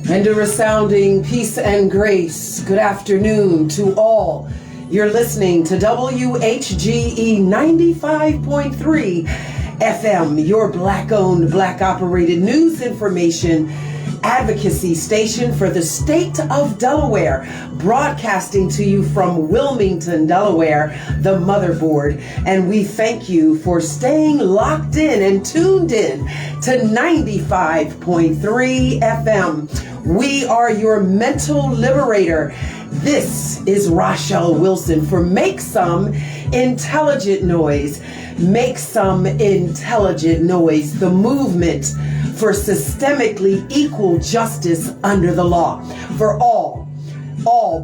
And a resounding peace and grace. Good afternoon to all. You're listening to WHGE 95.3 FM, your Black-owned, Black-operated news information advocacy station for the state of Delaware, broadcasting to you from Wilmington, Delaware, the motherboard. And we thank you for staying locked in and tuned in to 95.3 FM. We are your mental liberator. This is Rachelle Wilson for Make Some Intelligent Noise. Make Some Intelligent Noise, the movement for systemically equal justice under the law for all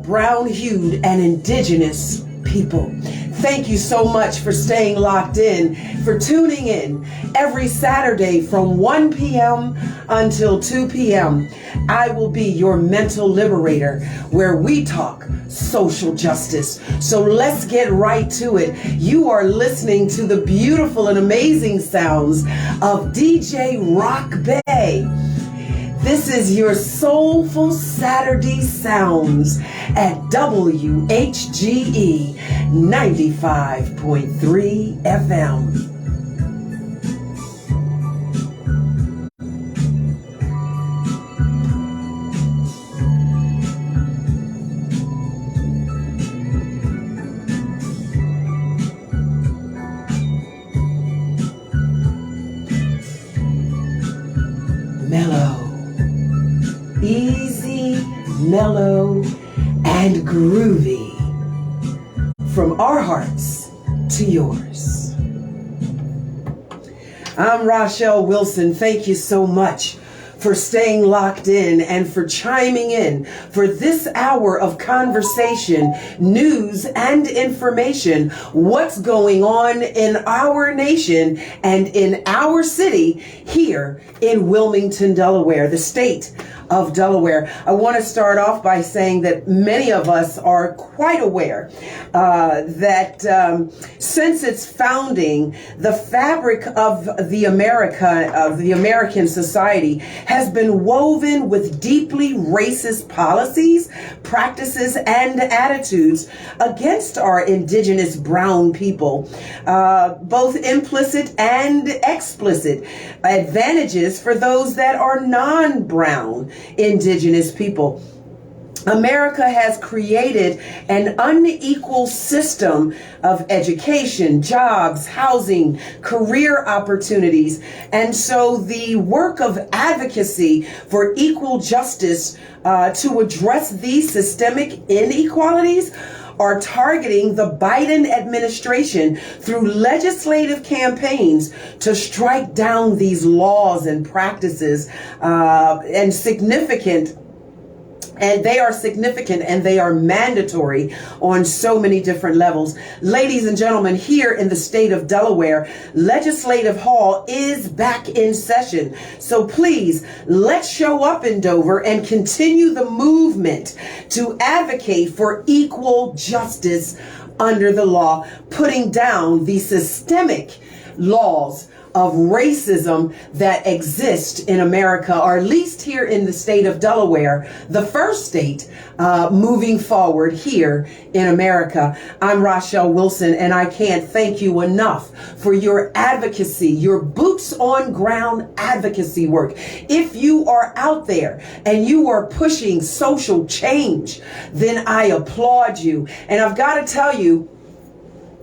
brown-hued and indigenous people. Thank you so much for staying locked in, for tuning in every Saturday from 1 p.m. until 2 p.m. I will be your mental liberator, where we talk social justice. So let's get right to it. You are listening to the beautiful and amazing sounds of DJ Rock Bay. This is your soulful Saturday sounds at WHGE 95.3 FM. Mellow. Easy, mellow, and groovy. From our hearts to yours. I'm Rachelle Wilson. Thank you so much for staying locked in and for chiming in for this hour of conversation, news, and information. What's going on in our nation and in our city here in Wilmington, Delaware, the state of Delaware. I want to start off by saying that many of us are quite aware that since its founding, the fabric of the American society has been woven with deeply racist policies, practices, and attitudes against our indigenous brown people, both implicit and explicit advantages for those that are non-brown indigenous people. America has created an unequal system of education, jobs, housing, career opportunities. And so the work of advocacy for equal justice to address these systemic inequalities are targeting the Biden administration through legislative campaigns to strike down these laws and practices and they are significant and they are mandatory on so many different levels. Ladies and gentlemen, here in the state of Delaware, Legislative Hall is back in session. So please, let's show up in Dover and continue the movement to advocate for equal justice under the law, putting down the systemic laws of racism that exist in America, or at least here in the state of Delaware, the first state moving forward here in America. I'm Rachelle Wilson, and I can't thank you enough for your advocacy, your boots on ground advocacy work. If you are out there and you are pushing social change, then I applaud you. And I've got to tell you,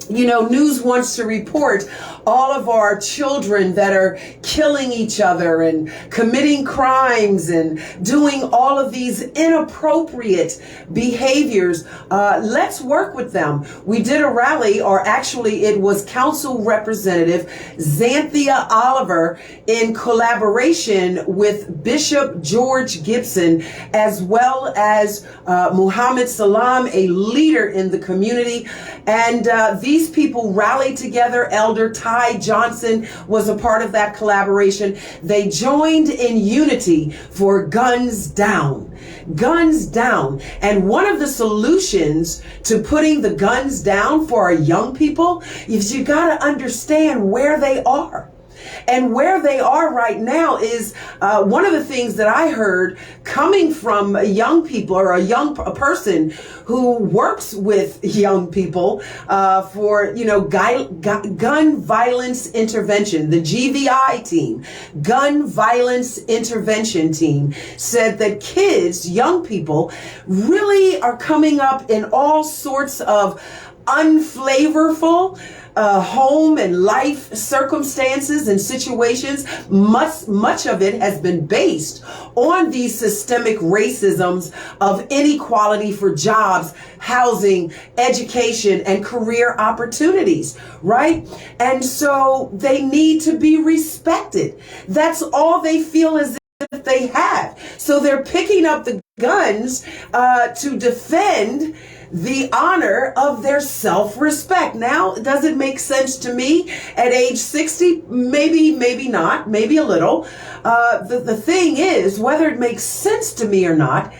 news wants to report all of our children that are killing each other and committing crimes and doing all of these inappropriate behaviors. Let's work with them. We did a rally, or actually it was Council Representative Xanthia Oliver in collaboration with Bishop George Gibson, as well as Muhammad Salam, a leader in the community. And these people rallied together. Elder Ty Johnson was a part of that collaboration. They joined in unity for guns down. Guns down. And one of the solutions to putting the guns down for our young people is you got to understand where they are. And where they are right now is one of the things that I heard coming from young people, or a person who works with young people for, gun violence intervention. The GVI team, gun violence intervention team, said that kids, young people, really are coming up in all sorts of unflavorful home and life circumstances and situations. Much of it has been based on these systemic racisms of inequality for jobs, housing, education, and career opportunities, right? And so they need to be respected. That's all they feel as if they have. So they're picking up the guns to defend the honor of their self-respect. Now, does it make sense to me at age 60? Maybe not, maybe a little. The thing is, whether it makes sense to me or not,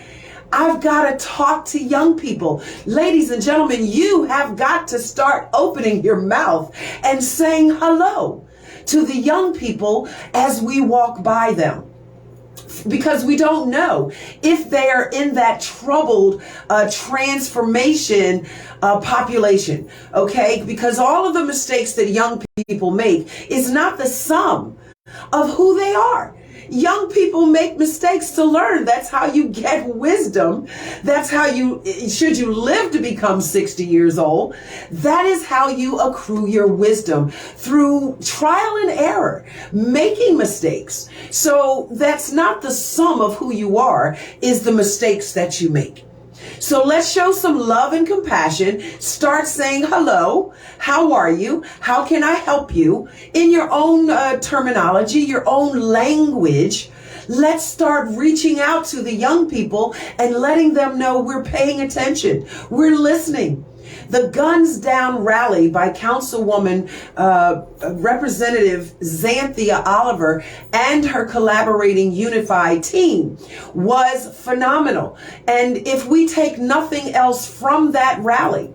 I've got to talk to young people. Ladies and gentlemen, you have got to start opening your mouth and saying hello to the young people as we walk by them. Because we don't know if they are in that troubled transformation population, okay? Because all of the mistakes that young people make is not the sum of who they are. Young people make mistakes to learn. That's how you get wisdom. That's how should you live to become 60 years old, that is how you accrue your wisdom, through trial and error, making mistakes. So that's not the sum of who you are, is the mistakes that you make. So let's show some love and compassion. Start saying hello. How are you? How can I help you? In your own terminology, your own language. Let's start reaching out to the young people and letting them know we're paying attention. We're listening. The Guns Down rally by Councilwoman Representative Xanthia Oliver and her collaborating unified team was phenomenal. And if we take nothing else from that rally,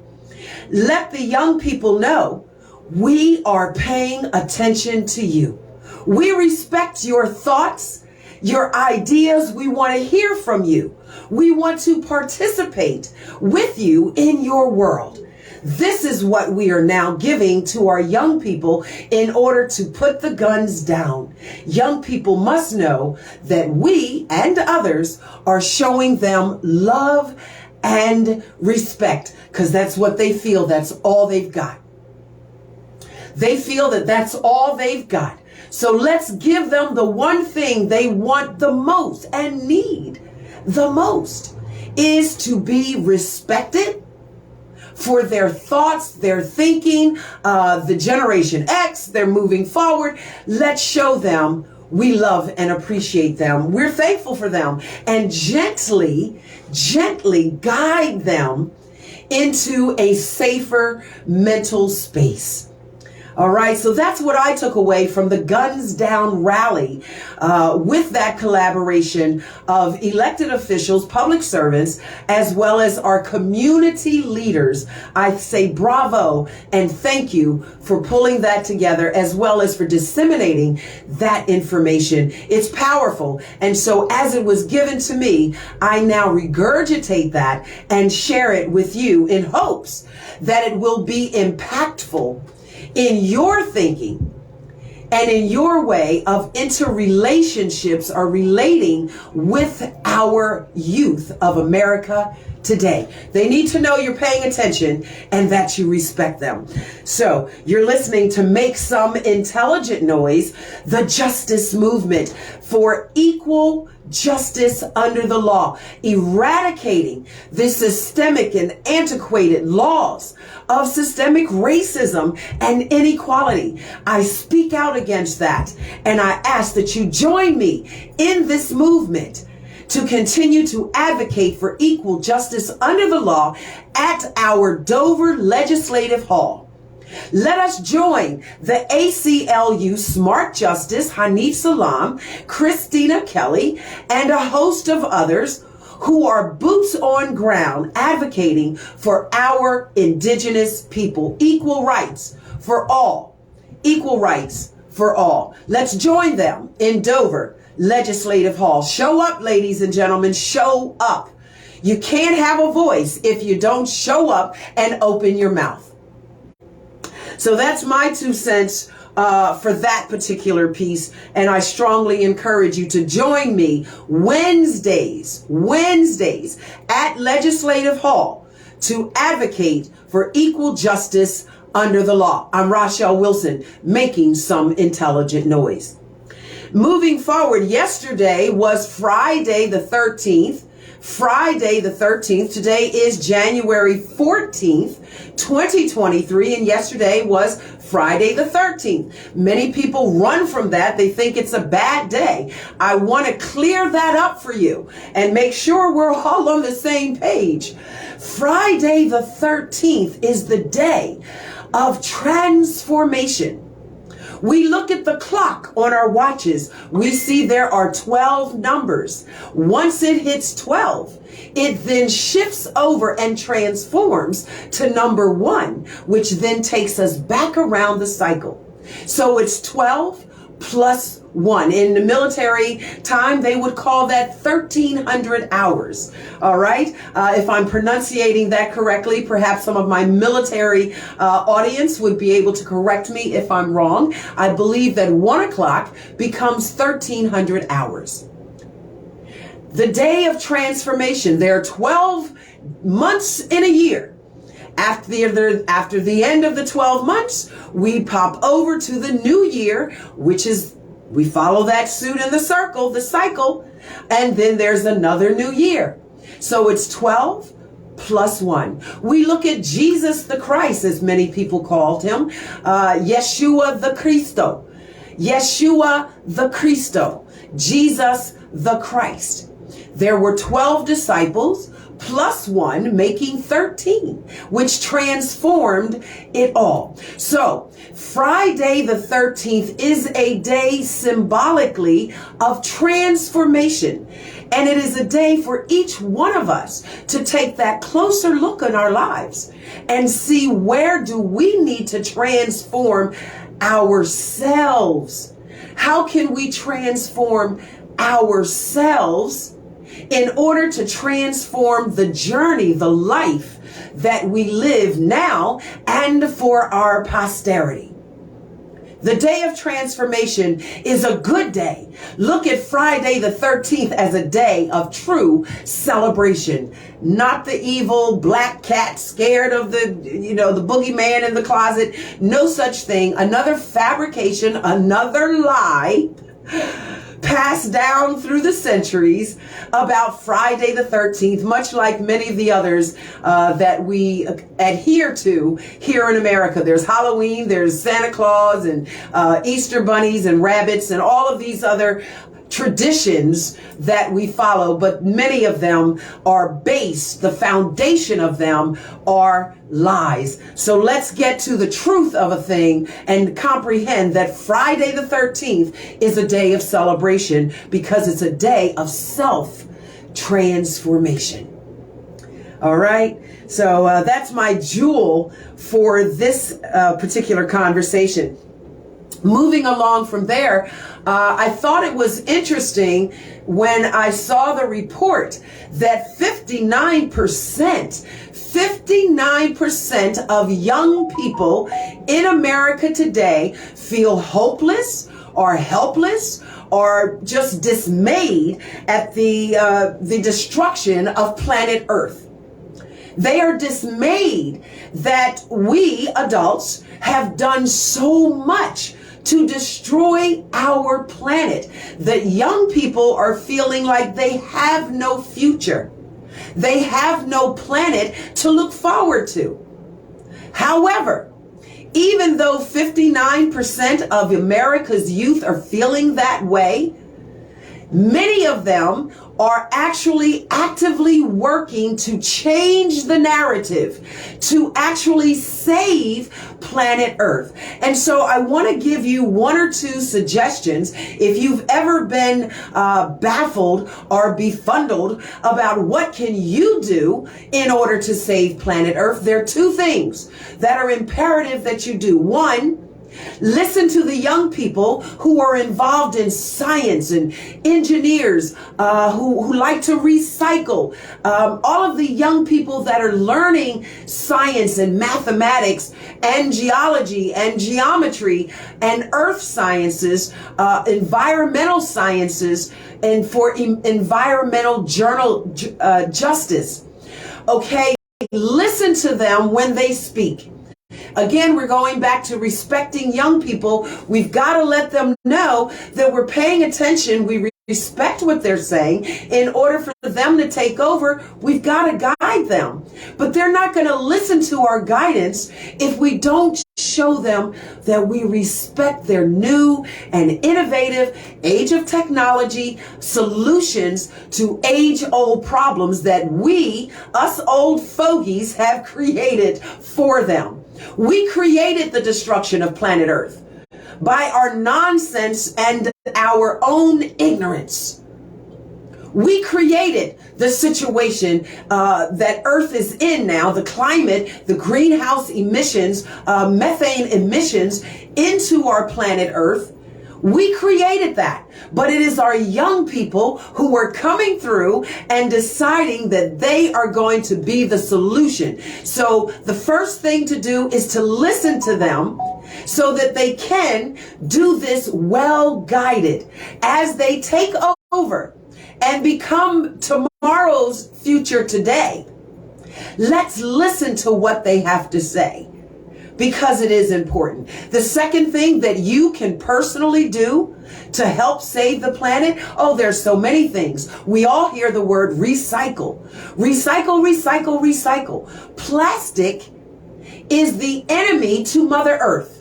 let the young people know we are paying attention to you. We respect your thoughts, your ideas. We want to hear from you. We want to participate with you in your world. This is what we are now giving to our young people in order to put the guns down. Young people must know that we and others are showing them love and respect, because that's what they feel. That's all they've got. They feel that that's all they've got. So let's give them the one thing they want the most and need the most, is to be respected for their thoughts, their thinking, the Generation X, they're moving forward. Let's show them we love and appreciate them. We're thankful for them, and gently guide them into a safer mental space. All right, so that's what I took away from the Guns Down rally with that collaboration of elected officials, public servants, as well as our community leaders. I say bravo and thank you for pulling that together, as well as for disseminating that information. It's powerful. And so as it was given to me, I now regurgitate that and share it with you in hopes that it will be impactful in your thinking and in your way of interrelationships or relating with our youth of America today. They need to know you're paying attention and that you respect them. So you're listening to Make Some Intelligent Noise, the justice movement for equal justice under the law, eradicating the systemic and antiquated laws of systemic racism and inequality. I speak out against that, and I ask that you join me in this movement to continue to advocate for equal justice under the law at our Dover Legislative Hall. Let us join the ACLU Smart Justice, Hanif Salam, Christina Kelly, and a host of others who are boots on ground advocating for our indigenous people. Equal rights for all. Equal rights for all. Let's join them in Dover Legislative Hall. Show up, ladies and gentlemen, show up. You can't have a voice if you don't show up and open your mouth. So that's my 2 cents for that particular piece. And I strongly encourage you to join me Wednesdays at Legislative Hall to advocate for equal justice under the law. I'm Rachelle Wilson, making some intelligent noise. Moving forward, yesterday was Friday the 13th. Friday the 13th. Today is January 14th, 2023, and yesterday was Friday the 13th. Many people run from that. They think it's a bad day. I want to clear that up for you and make sure we're all on the same page. Friday the 13th is the day of transformation. We look at the clock on our watches. We see there are 12 numbers. Once it hits 12, it then shifts over and transforms to number 1, which then takes us back around the cycle. So it's 12 plus 1. In the military time, they would call that 1,300 hours. All right. If I'm pronunciating that correctly, perhaps some of my military audience would be able to correct me if I'm wrong. I believe that 1 o'clock becomes 1,300 hours. The day of transformation. There are 12 months in a year. After the end of the 12 months, we pop over to the new year, which is, we follow that suit in the cycle, and then there's another new year. So it's 12 plus 1. We look at Jesus the Christ, as many people called him, Yeshua the Cristo, Jesus the Christ. There were 12 disciples plus 1, making 13, which transformed it all. So Friday the 13th is a day symbolically of transformation. And it is a day for each one of us to take that closer look in our lives and see, where do we need to transform ourselves? How can we transform ourselves in order to transform the journey, the life that we live now and for our posterity? The day of transformation is a good day. Look at Friday the 13th as a day of true celebration. Not the evil black cat scared of the boogeyman in the closet. No such thing. Another fabrication, another lie passed down through the centuries about Friday the 13th, much like many of the others that we adhere to here in America. There's Halloween, there's Santa Claus, and Easter bunnies and rabbits and all of these other traditions that we follow, but many of them are based, the foundation of them are lies. So let's get to the truth of a thing and comprehend that Friday the 13th is a day of celebration because it's a day of self-transformation. All right. So that's my jewel for this particular conversation. Moving along from there, I thought it was interesting when I saw the report that 59% of young people in America today feel hopeless or helpless or just dismayed at the destruction of planet Earth. They are dismayed that we adults have done so much to destroy our planet, that young people are feeling like they have no future. They have no planet to look forward to. However, even though 59% of America's youth are feeling that way, many of them are actually actively working to change the narrative, to actually save planet Earth. And so I want to give you 1 or 2 suggestions if you've ever been baffled or befuddled about what can you do in order to save planet Earth. There are 2 things that are imperative that you do. 1, Listen to the young people who are involved in science and engineers who like to recycle. All of the young people that are learning science and mathematics and geology and geometry and earth sciences, environmental sciences, and for environmental journal justice. Okay, listen to them when they speak. Again, we're going back to respecting young people. We've got to let them know that we're paying attention. We respect what they're saying. In order for them to take over, we've got to guide them. But they're not going to listen to our guidance if we don't show them that we respect their new and innovative age of technology solutions to age-old problems that we, us old fogies, have created for them. We created the destruction of planet Earth by our nonsense and our own ignorance. We created the situation that Earth is in now, the climate, the greenhouse emissions, methane emissions into our planet Earth. We created that, but it is our young people who are coming through and deciding that they are going to be the solution. So the first thing to do is to listen to them so that they can do this well guided as they take over and become tomorrow's future today. Let's listen to what they have to say, because it is important. The second thing that you can personally do to help save the planet, there's so many things. We all hear the word recycle. Recycle, recycle, recycle. Plastic is the enemy to Mother Earth.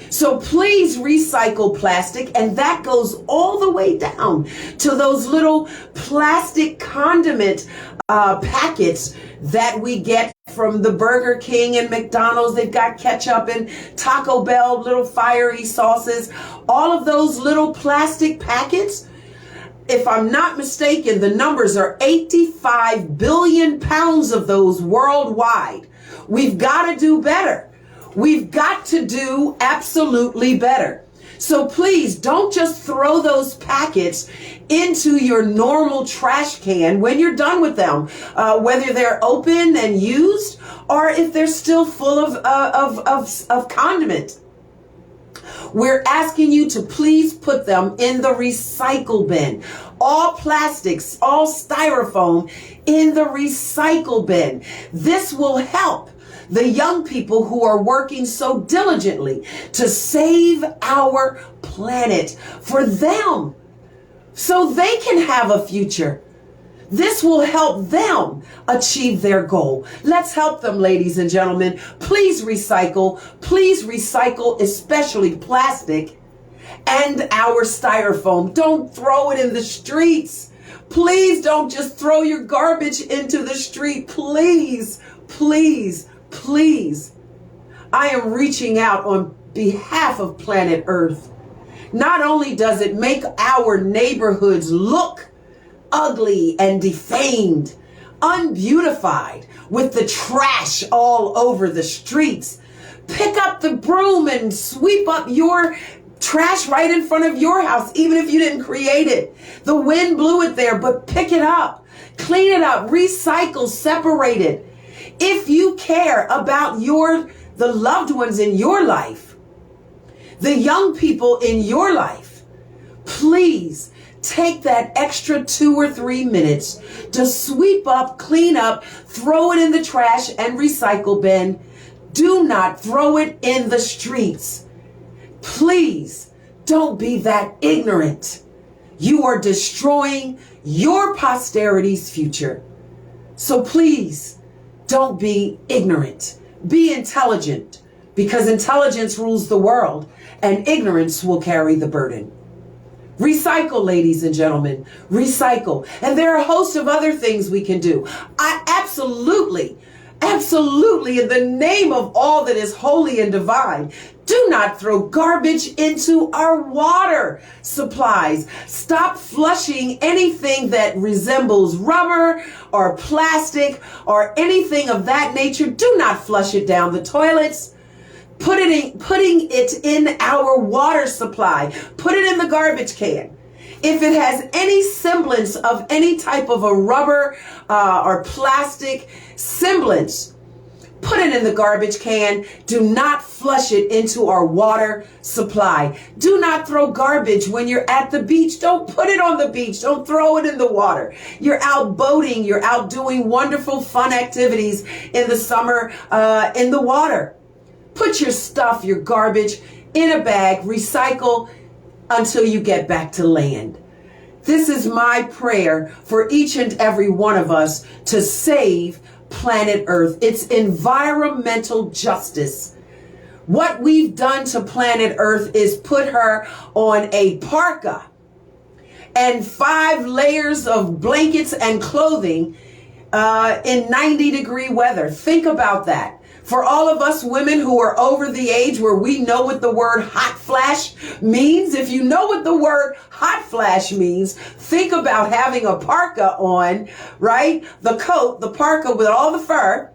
So please recycle plastic, and that goes all the way down to those little plastic condiment packets that we get from the Burger King and McDonald's. They've got ketchup and Taco Bell, little fiery sauces. All of those little plastic packets, if I'm not mistaken, the numbers are 85 billion pounds of those worldwide. We've got to do better. We've got to do absolutely better. So please don't just throw those packets into your normal trash can when you're done with them, whether they're open and used or if they're still full of condiment. We're asking you to please put them in the recycle bin. All plastics, all styrofoam in the recycle bin. This will help the young people who are working so diligently to save our planet for them so they can have a future. This will help them achieve their goal. Let's help them, ladies and gentlemen. Please recycle, especially plastic and our styrofoam. Don't throw it in the streets. Please don't just throw your garbage into the street. Please, please, please. I am reaching out on behalf of planet Earth. Not only does it make our neighborhoods look ugly and defamed, unbeautified, with the trash all over the streets, pick up the broom and sweep up your trash right in front of your house, even if you didn't create it. The wind blew it there, but pick it up, clean it up, recycle, separate it. If you care about the loved ones in your life, the young people in your life, please take that extra 2 or 3 minutes to sweep up, clean up, throw it in the trash and recycle bin. Do not throw it in the streets. Please don't be that ignorant. You are destroying your posterity's future. So please don't be ignorant. Be intelligent, because intelligence rules the world and ignorance will carry the burden. Recycle, ladies and gentlemen, recycle. And there are a host of other things we can do. Absolutely, in the name of all that is holy and divine, do not throw garbage into our water supplies. Stop flushing anything that resembles rubber or plastic or anything of that nature. Do not flush it down the toilets. putting it in our water supply. Put it in the garbage can. If it has any semblance of any type of a rubber or plastic semblance, put it in the garbage can. Do not flush it into our water supply. Do not throw garbage when you're at the beach. Don't put it on the beach. Don't throw it in the water. You're out boating. You're out doing wonderful, fun activities in the summer in the water. Put your stuff, your garbage, in a bag. Recycle until you get back to land. This is my prayer for each and every one of us to save planet Earth. It's environmental justice. What we've done to planet Earth is put her on a parka and 5 layers of blankets and clothing in 90-degree weather. Think about that. For all of us women who are over the age where we know what the word hot flash means, if you know what the word hot flash means, think about having a parka on, right? The coat, the parka with all the fur,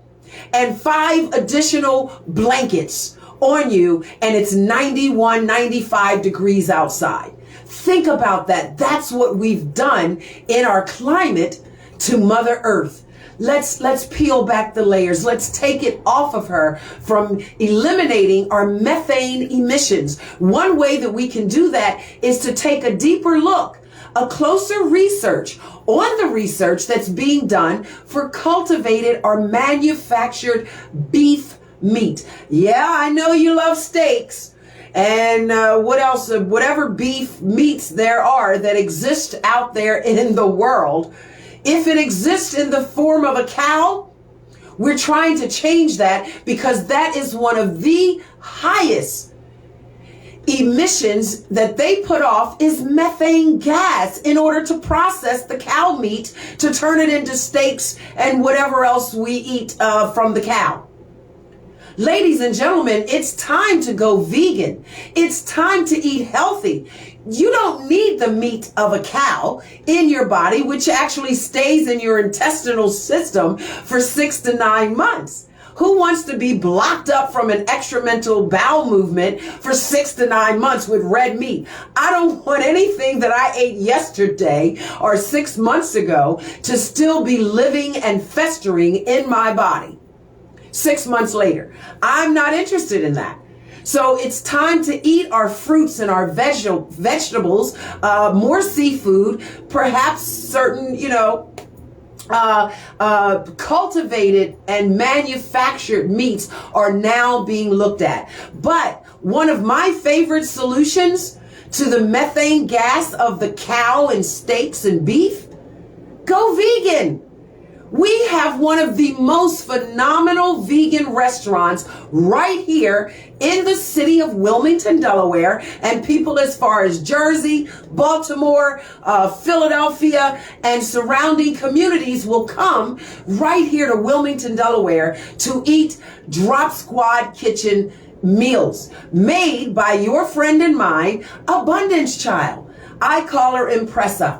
and 5 additional blankets on you, and it's 91, 95 degrees outside. Think about that. That's what we've done in our climate to Mother Earth. Let's peel back the layers. Let's take it off of her from eliminating our methane emissions. One way that we can do that is to take a deeper look, a closer research on the research that's being done for cultivated or manufactured beef meat. Yeah, I know you love steaks. And what else? Whatever beef meats there are that exist out there in the world. If it exists in the form of a cow, we're trying to change that because that is one of the highest emissions that they put off is methane gas in order to process the cow meat to turn it into steaks and whatever else we eat from the cow. Ladies and gentlemen, it's time to go vegan. It's time to eat healthy. You don't need the meat of a cow in your body, which actually stays in your intestinal system for 6 to 9 months. Who wants to be blocked up from an extramental bowel movement for 6 to 9 months with red meat? I don't want anything that I ate yesterday or 6 months ago to still be living and festering in my body 6 months later. I'm not interested in that. So it's time to eat our fruits and our vegetables, more seafood, perhaps certain, cultivated and manufactured meats are now being looked at. But one of my favorite solutions to the methane gas of the cow and steaks and beef, go vegan. We have one of the most phenomenal vegan restaurants right here in the city of Wilmington, Delaware, and people as far as Jersey, Baltimore, Philadelphia, and surrounding communities will come right here to Wilmington, Delaware to eat Drop Squad Kitchen meals made by your friend and mine, Abundance Child. I call her Empress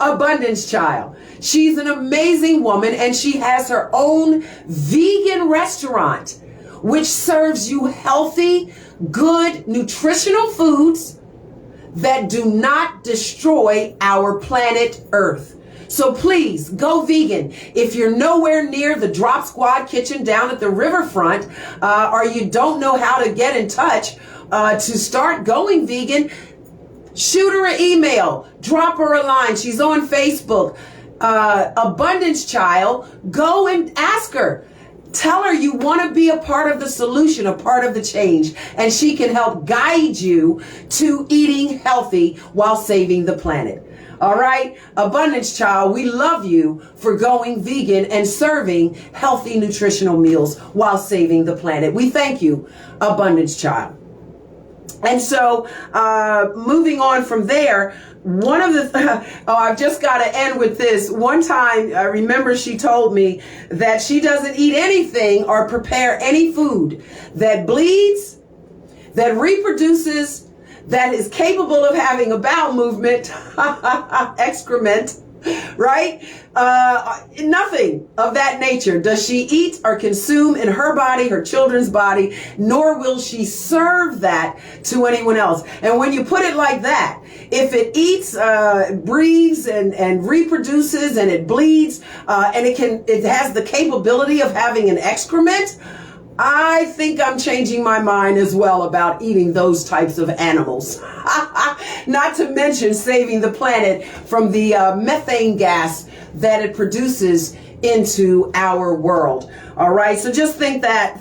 Abundance Child. She's an amazing woman, and she has her own vegan restaurant which serves you healthy, good, nutritional foods that do not destroy our planet Earth. So please go vegan. If you're nowhere near the Drop Squad Kitchen down at the riverfront, or you don't know how to get in touch to start going vegan, shoot her an email, drop her a line. She's on Facebook, Abundance Child. Go and ask her. Tell her you want to be a part of the solution, a part of the change, and she can help guide you to eating healthy while saving the planet. All right, Abundance Child, we love you for going vegan and serving healthy nutritional meals while saving the planet. We thank you, Abundance Child. And so, moving on from there, one of the, I've just got to end with this. One time, I remember she told me that she doesn't eat anything or prepare any food that bleeds, that reproduces, that is capable of having a bowel movement, excrement, right? Nothing of that nature does she eat or consume in her body, her children's body, nor will she serve that to anyone else. And when you put it like that, if it eats, breathes, and reproduces, and it bleeds, and it has the capability of having an excrement, I think I'm changing my mind as well about eating those types of animals. Not to mention saving the planet from the methane gas that it produces into our world. All right, so just think that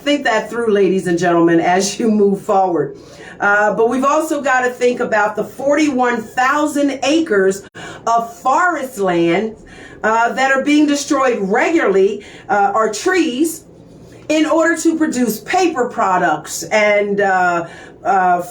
through, ladies and gentlemen, as you move forward. But we've also got to think about the 41,000 acres of forest land that are being destroyed regularly, are trees, in order to produce paper products and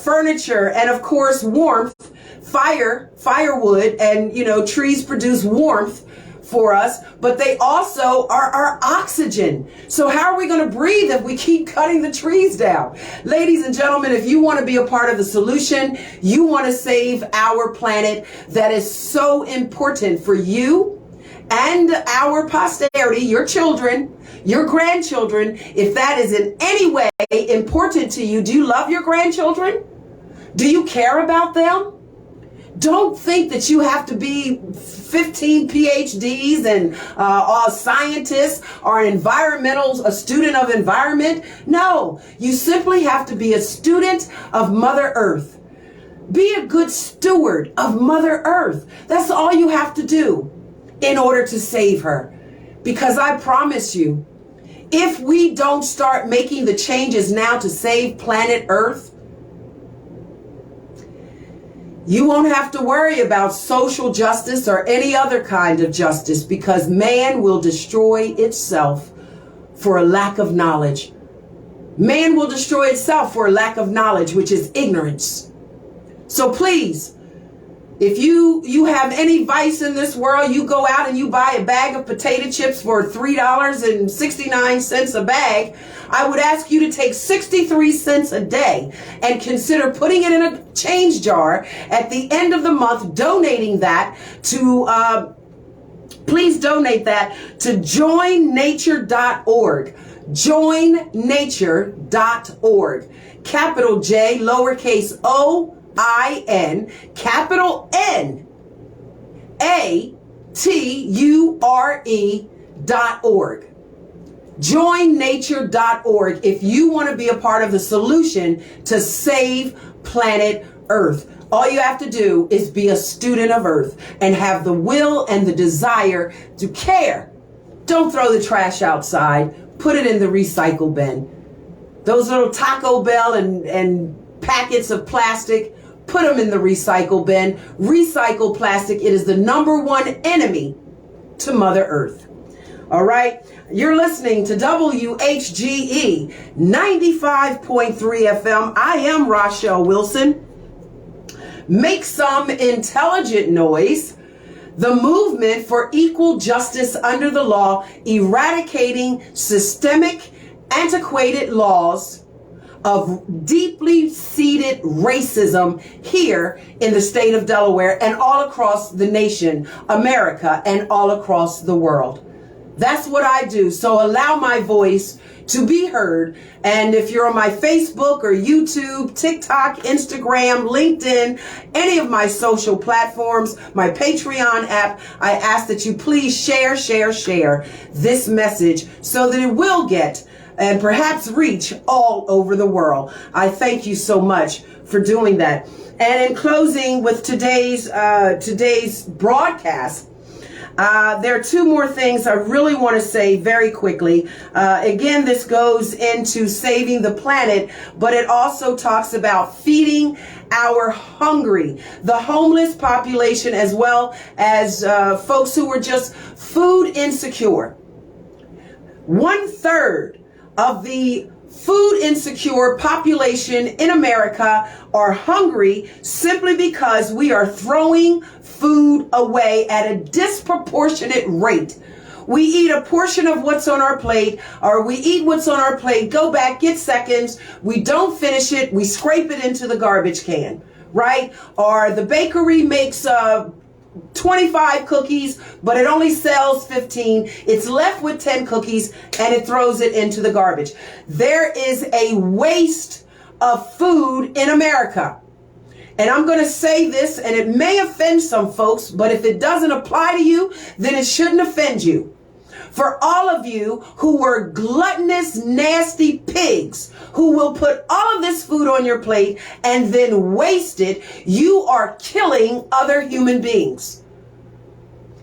furniture, and of course warmth, firewood, and trees produce warmth for us, but they also are our oxygen. So how are we going to breathe if we keep cutting the trees down? Ladies and gentlemen, if you want to be a part of the solution, you want to save our planet that is so important for you and our posterity, your children, your grandchildren. If that is in any way important to you, do you love your grandchildren? Do you care about them? Don't think that you have to be 15 PhDs and a scientist or a student of environment. No, you simply have to be a student of Mother Earth. Be a good steward of Mother Earth. That's all you have to do in order to save her. Because I promise you, if we don't start making the changes now to save planet Earth, you won't have to worry about social justice or any other kind of justice, because man will destroy itself for a lack of knowledge. Man will destroy itself for a lack of knowledge, which is ignorance. So please, if you have any vice in this world, you go out and you buy a bag of potato chips for $3.69 a bag. I would ask you to take 63 cents a day and consider putting it in a change jar at the end of the month, donating that to, please donate that to joinnature.org. Joinnature.org. Capital J, lowercase O-I-N, capital N-A-T-U-R-E.org. Joinnature.org if you want to be a part of the solution to save planet Earth. All you have to do is be a student of Earth and have the will and the desire to care. Don't throw the trash outside. Put it in the recycle bin. Those little Taco Bell and packets of plastic, put them in the recycle bin. Recycle plastic. It is the #1 enemy to Mother Earth. All right. You're listening to WHGE 95.3 FM. I am Rachelle Wilson. Make some intelligent noise. The movement for equal justice under the law, eradicating systemic, antiquated laws of deeply seated racism here in the state of Delaware and all across the nation, America, and all across the world. That's what I do. So allow my voice to be heard. And if you're on my Facebook or YouTube, TikTok, Instagram, LinkedIn, any of my social platforms, my Patreon app, I ask that you please share this message so that it will get and perhaps reach all over the world. I thank you so much for doing that. And in closing with today's broadcast, there are two more things I really want to say very quickly. Again, this goes into saving the planet, but it also talks about feeding our hungry, the homeless population, as well as folks who are just food insecure. 1/3 of the food insecure population in America are hungry simply because we are throwing food away at a disproportionate rate. We eat a portion of what's on our plate, or we eat what's on our plate, go back, get seconds, we don't finish it, we scrape it into the garbage can, right? Or the bakery makes 25 cookies, but it only sells 15. It's left with 10 cookies and it throws it into the garbage. There is a waste of food in America. And I'm going to say this, and it may offend some folks, but if it doesn't apply to you, then it shouldn't offend you. For all of you who were gluttonous, nasty pigs who will put all of this food on your plate and then waste it, you are killing other human beings.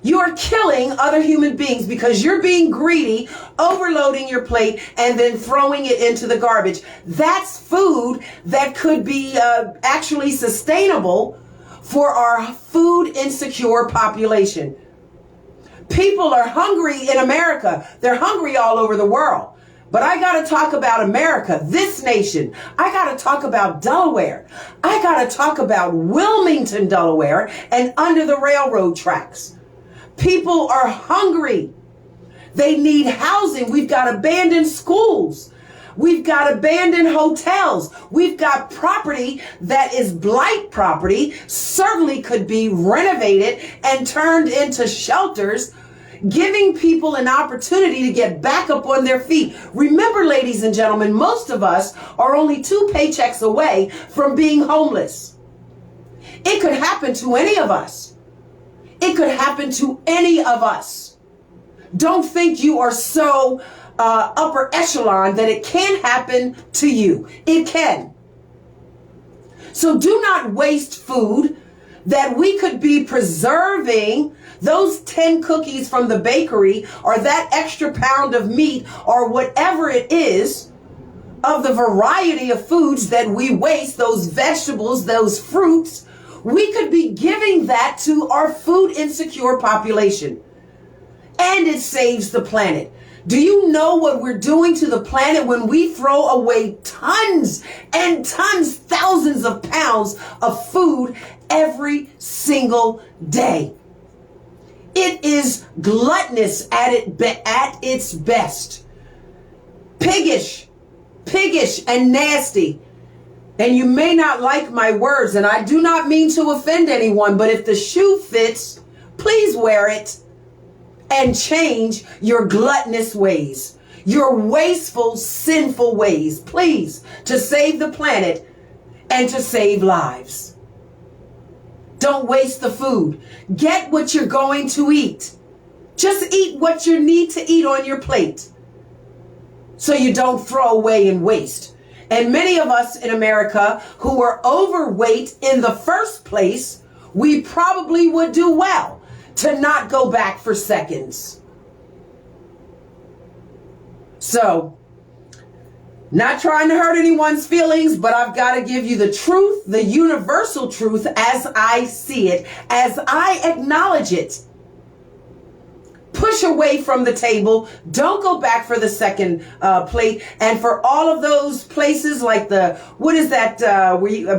You are killing other human beings because you're being greedy, overloading your plate, and then throwing it into the garbage. That's food that could be actually sustainable for our food insecure population. People are hungry in America. They're hungry all over the world. But I got to talk about America, this nation. I got to talk about Delaware. I got to talk about Wilmington, Delaware, and under the railroad tracks. People are hungry. They need housing. We've got abandoned schools. We've got abandoned hotels. We've got property that is blight property, certainly could be renovated and turned into shelters, giving people an opportunity to get back up on their feet. Remember, ladies and gentlemen, most of us are only 2 paychecks away from being homeless. It could happen to any of us. It could happen to any of us. Don't think you are so upper echelon that it can't happen to you. It can. So do not waste food that we could be preserving. Those 10 cookies from the bakery or that extra pound of meat or whatever it is of the variety of foods that we waste, those vegetables, those fruits, we could be giving that to our food insecure population. And it saves the planet. Do you know what we're doing to the planet when we throw away tons and tons, thousands of pounds of food every single day? It is gluttonous at its best. Piggish and nasty. And you may not like my words, and I do not mean to offend anyone, but if the shoe fits, please wear it and change your gluttonous ways, your wasteful, sinful ways, please, to save the planet and to save lives. Don't waste the food. Get what you're going to eat. Just eat what you need to eat on your plate so you don't throw away and waste. And many of us in America who were overweight in the first place, we probably would do well to not go back for seconds. So, not trying to hurt anyone's feelings, but I've got to give you the truth, the universal truth as I see it, as I acknowledge it. Push away from the table. Don't go back for the second plate. And for all of those places like the, what is that,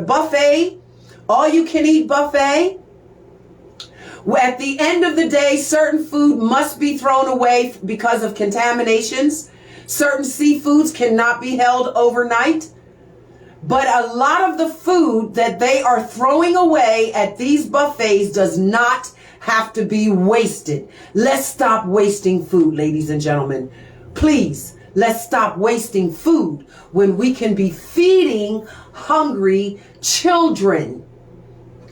buffet, all you can eat buffet. At the end of the day, certain food must be thrown away because of contaminations. Certain seafoods cannot be held overnight. But a lot of the food that they are throwing away at these buffets does not have to be wasted. Let's stop wasting food, ladies and gentlemen. Please, let's stop wasting food when we can be feeding hungry children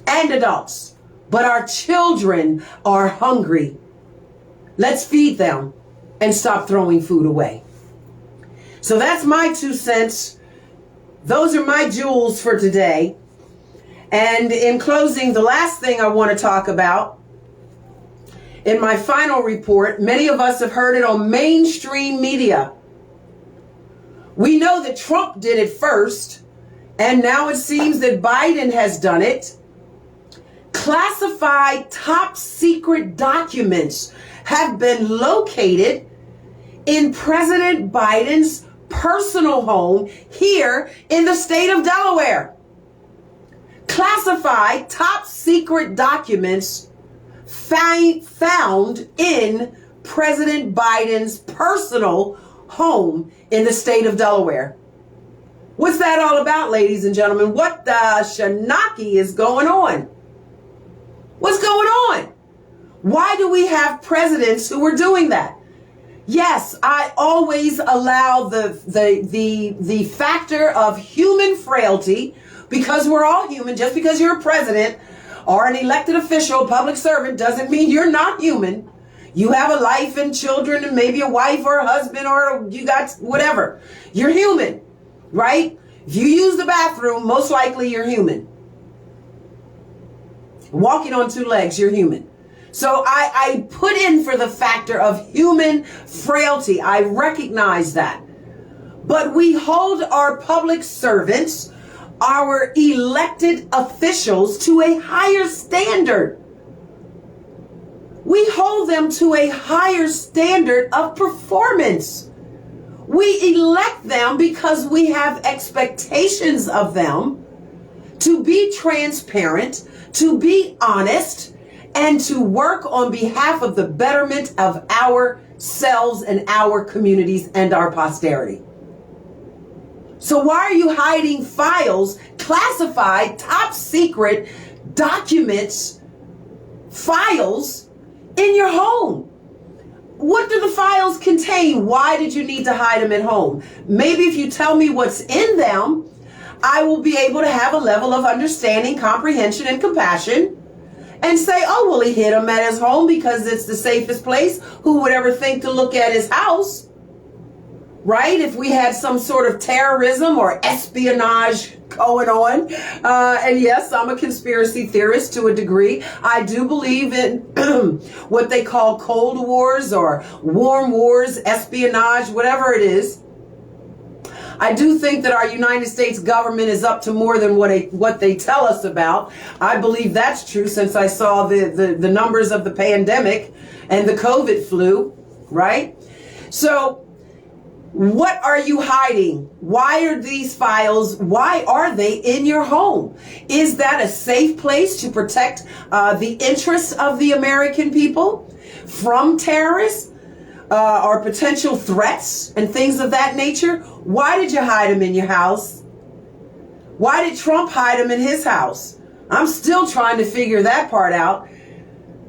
and adults. But our children are hungry. Let's feed them and stop throwing food away. So that's my 2 cents. Those are my jewels for today. And in closing, the last thing I want to talk about, in my final report, many of us have heard it on mainstream media. We know that Trump did it first, and now it seems that Biden has done it. Classified top secret documents have been located in President Biden's personal home here in the state of Delaware. Classified top secret documents found in President Biden's personal home in the state of Delaware. What's that all about, ladies and gentlemen? What the shanaki is going on? What's going on? Why do we have presidents who are doing that? Yes, I always allow the factor of human frailty, because we're all human. Just because you're a president or an elected official, public servant, doesn't mean you're not human. You have a life and children and maybe a wife or a husband, or you got whatever. You're human, right? If you use the bathroom, most likely you're human. Walking on two legs, you're human. So I put in for the factor of human frailty. I recognize that. But we hold our public servants, our elected officials, to a higher standard. We hold them to a higher standard of performance. We elect them because we have expectations of them to be transparent, to be honest, and to work on behalf of the betterment of ourselves and our communities and our posterity. So why are you hiding files, classified, top secret documents, files in your home? What do the files contain? Why did you need to hide them at home? Maybe if you tell me what's in them, I will be able to have a level of understanding, comprehension, and compassion, and say, oh, well, he hid them at his home because it's the safest place. Who would ever think to look at his house? Right? If we had some sort of terrorism or espionage going on. And yes, I'm a conspiracy theorist to a degree. I do believe in what they call Cold Wars or warm wars, espionage, whatever it is. I do think that our United States government is up to more than what they tell us about. I believe that's true since I saw the numbers of the pandemic and the COVID flu, right? So what are you hiding? Why are these files, why are they in your home? Is that a safe place to protect the interests of the American people from terrorists? Or potential threats and things of that nature? Why did you hide them in your house? Why did Trump hide them in his house? I'm still trying to figure that part out.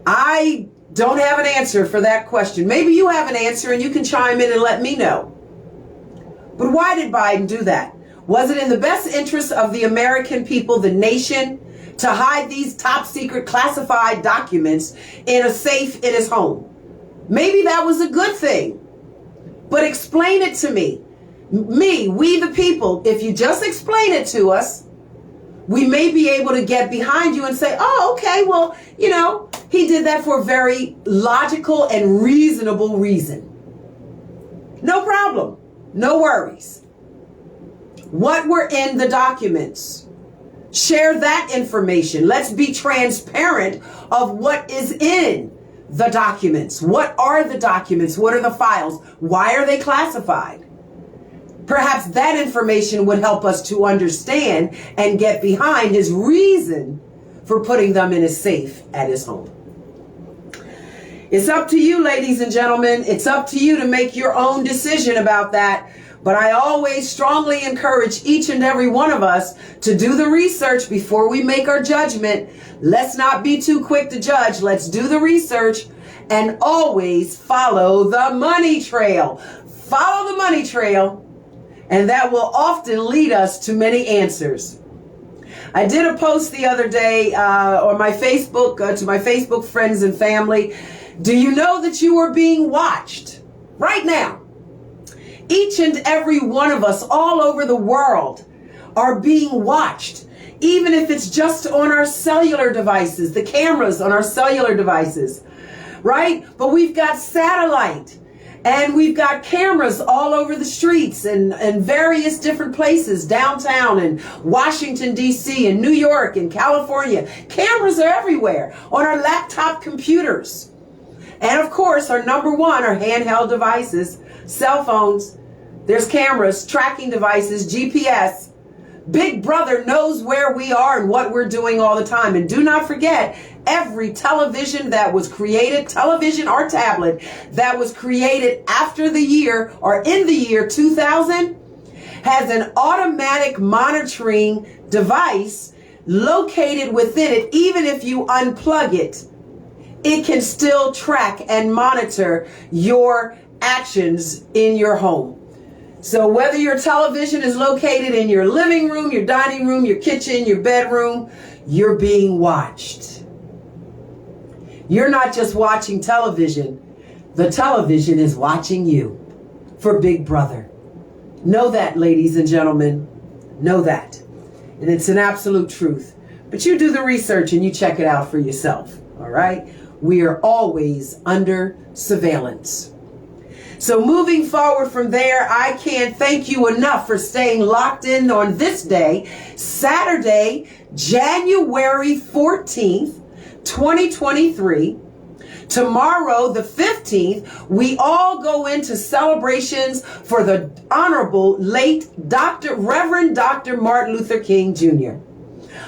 I don't have an answer for that question. Maybe you have an answer and you can chime in and let me know. But why did Biden do that? Was it in the best interest of the American people, the nation, to hide these top secret classified documents in a safe in his home? Maybe that was a good thing, but explain it to me. We the people, if you just explain it to us, we may be able to get behind you and say, oh, okay, well, you know, he did that for a very logical and reasonable reason. No problem. No worries. What were in the documents? Share that information. Let's be transparent of what is in the documents. What are the documents? What are the files? Why are they classified? Perhaps that information would help us to understand and get behind his reason for putting them in his safe at his home. It's up to you, ladies and gentlemen. It's up to you to make your own decision about that. But I always strongly encourage each and every one of us to do the research before we make our judgment. Let's not be too quick to judge. Let's do the research and always follow the money trail. Follow the money trail, and that will often lead us to many answers. I did a post the other day on my Facebook, to my Facebook friends and family. Do you know that you are being watched right now? Each and every one of us all over the world are being watched, even if it's just on our cellular devices, the cameras on our cellular devices, right? But we've got satellite and we've got cameras all over the streets and various different places, downtown and Washington, D.C. and New York and California. Cameras are everywhere on our laptop computers. And of course, our number one are handheld devices, cell phones. There's cameras, tracking devices, GPS. Big Brother knows where we are and what we're doing all the time. And do not forget, every television that was created, television or tablet, that was created after the year or in the year 2000 has an automatic monitoring device located within it, even if you unplug it, it can still track and monitor your actions in your home. So whether your television is located in your living room, your dining room, your kitchen, your bedroom, you're being watched. You're not just watching television. The television is watching you for Big Brother. Know that, ladies and gentlemen. Know that. And it's an absolute truth. But you do the research and you check it out for yourself. All right? We are always under surveillance. So moving forward from there, I can't thank you enough for staying locked in on this day, Saturday, January 14th, 2023. Tomorrow, the 15th, we all go into celebrations for the Honorable late Reverend Dr. Martin Luther King Jr.,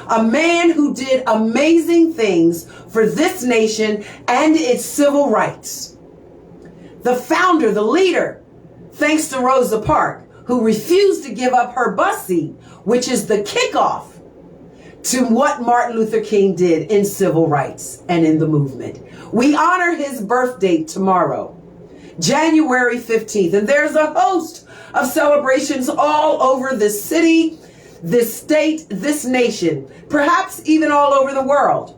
a man who did amazing things for this nation and its civil rights. The founder, the leader, thanks to Rosa Parks, who refused to give up her bus seat, which is the kickoff to what Martin Luther King did in civil rights and in the movement. We honor his birth date tomorrow, January 15th, and there's a host of celebrations all over the city, this state, this nation, perhaps even all over the world.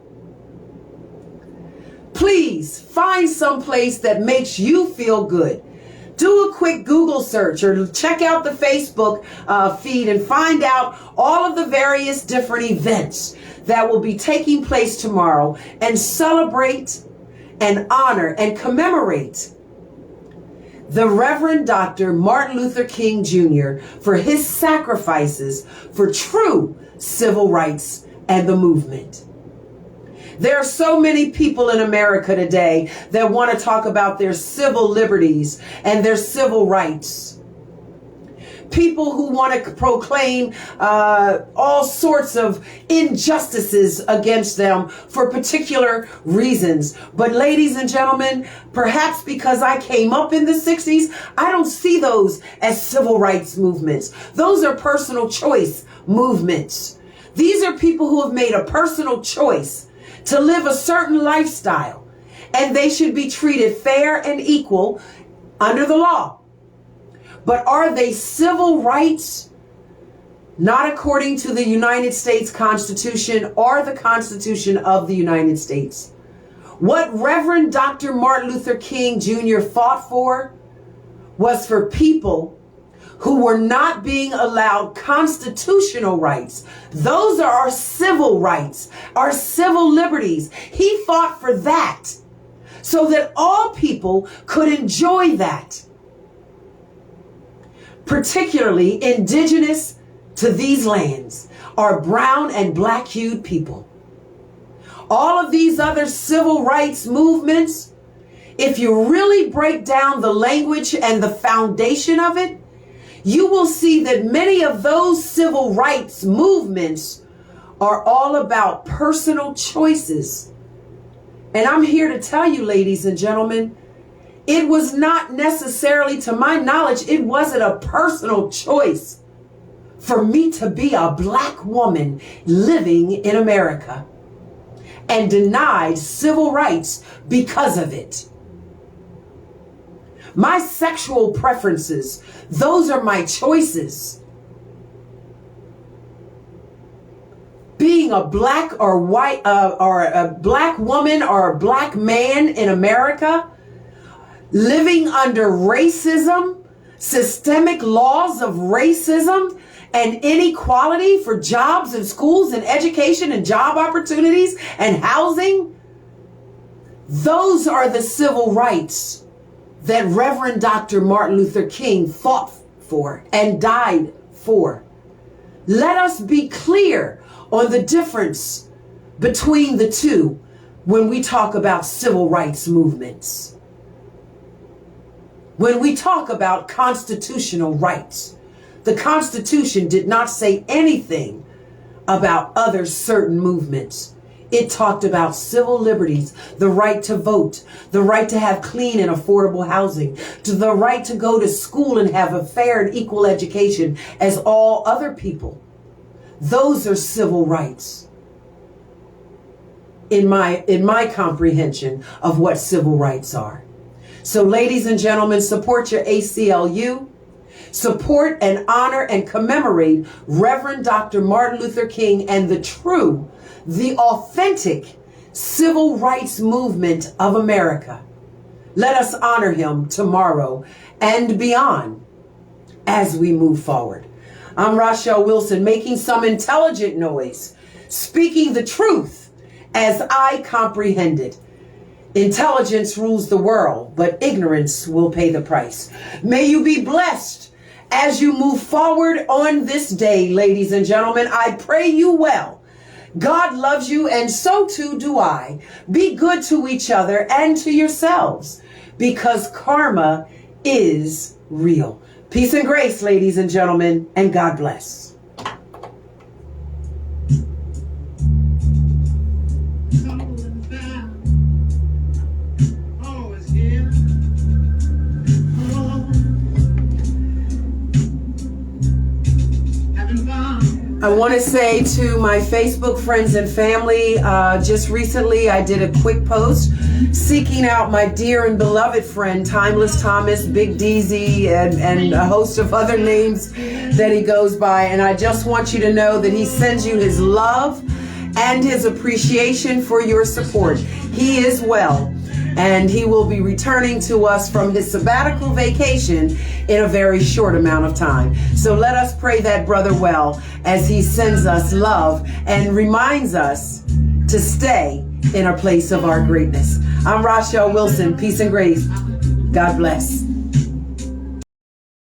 Please find some place that makes you feel good. Do a quick Google search or check out the Facebook feed and find out all of the various different events that will be taking place tomorrow, and celebrate and honor and commemorate the Reverend Dr. Martin Luther King Jr. for his sacrifices for true civil rights and the movement. There are so many people in America today that want to talk about their civil liberties and their civil rights. People who want to proclaim all sorts of injustices against them for particular reasons. But ladies and gentlemen, perhaps because I came up in the 60s, I don't see those as civil rights movements. Those are personal choice movements. These are people who have made a personal choice to live a certain lifestyle, and they should be treated fair and equal under the law. But are they civil rights? Not according to the United States Constitution or the Constitution of the United States. What Reverend Dr. Martin Luther King Jr. fought for was for people who were not being allowed constitutional rights. Those are our civil rights, our civil liberties. He fought for that so that all people could enjoy that. Particularly indigenous to these lands are brown and black-hued people. All of these other civil rights movements, if you really break down the language and the foundation of it, you will see that many of those civil rights movements are all about personal choices. And I'm here to tell you, ladies and gentlemen, it was not necessarily, to my knowledge, it wasn't a personal choice for me to be a black woman living in America and denied civil rights because of it. My sexual preferences, those are my choices. Being a black or white or a black woman or a black man in America, living under racism, systemic laws of racism and inequality for jobs and schools and education and job opportunities and housing, those are the civil rights that Reverend Dr. Martin Luther King fought for and died for. Let us be clear on the difference between the two when we talk about civil rights movements. When we talk about constitutional rights, the Constitution did not say anything about other certain movements. It talked about civil liberties, the right to vote, the right to have clean and affordable housing, to the right to go to school and have a fair and equal education as all other people. Those are civil rights. In my comprehension of what civil rights are. So ladies and gentlemen, support your ACLU. Support and honor and commemorate Reverend Dr. Martin Luther King and the authentic civil rights movement of America. Let us honor him tomorrow and beyond as we move forward. I'm Rachelle Wilson, making some intelligent noise, speaking the truth as I comprehend it. Intelligence rules the world, but ignorance will pay the price. May you be blessed as you move forward on this day, ladies and gentlemen. I pray you well. God loves you, and so too do I. Be good to each other and to yourselves, because karma is real. Peace and grace, ladies and gentlemen, and God bless. I want to say to my Facebook friends and family, just recently I did a quick post seeking out my dear and beloved friend, Timeless Thomas, Big DZ, and a host of other names that he goes by. And I just want you to know that he sends you his love and his appreciation for your support. He is well, and he will be returning to us from his sabbatical vacation in a very short amount of time. So let us pray that brother well as he sends us love and reminds us to stay in a place of our greatness. I'm Rachelle Wilson. Peace and grace. God bless.